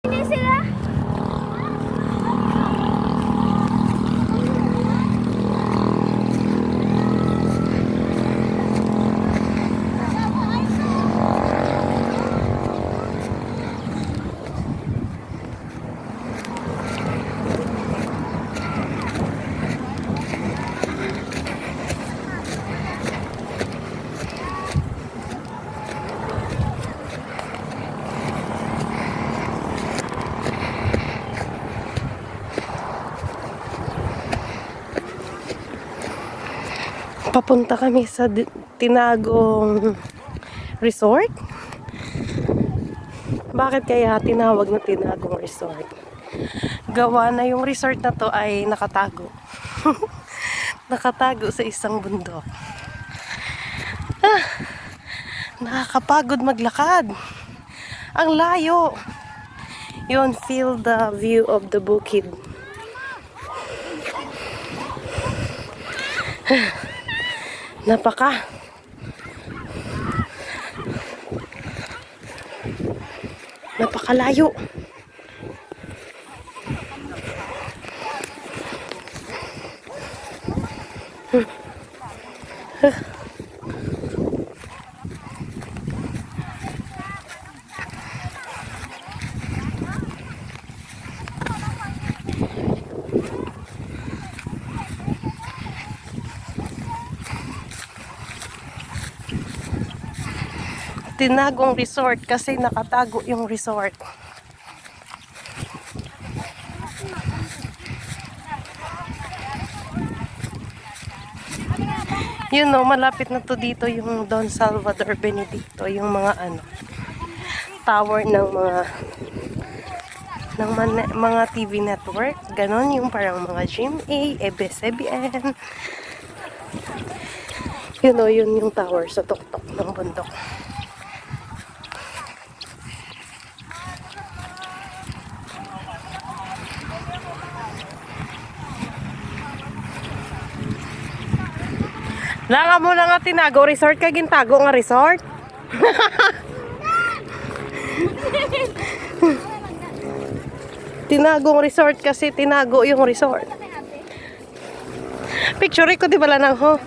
Ini sila. Papunta kami sa Tinagong Resort. Bakit kaya tinawag na Tinagong Resort? Gawa na yung resort na to ay nakatago. Nakatago sa isang bundok. Nakakapagod maglakad. Ang layo. Yun, feel the view of the bukid. Napakalayo. Tinagong Resort kasi nakatago yung resort. Yun know, malapit na to dito yung Don Salvador Benedicto, yung mga tower ng mga TV network, ganon, yung parang mga GMA, ABS-CBN. You know, yun yung tower sa tuktok ng bundok. Langa mo na nga Tinago Resort kay gintago nga resort. Tinagong Resort kasi tinago yung resort. Picture ko di bala nang ho.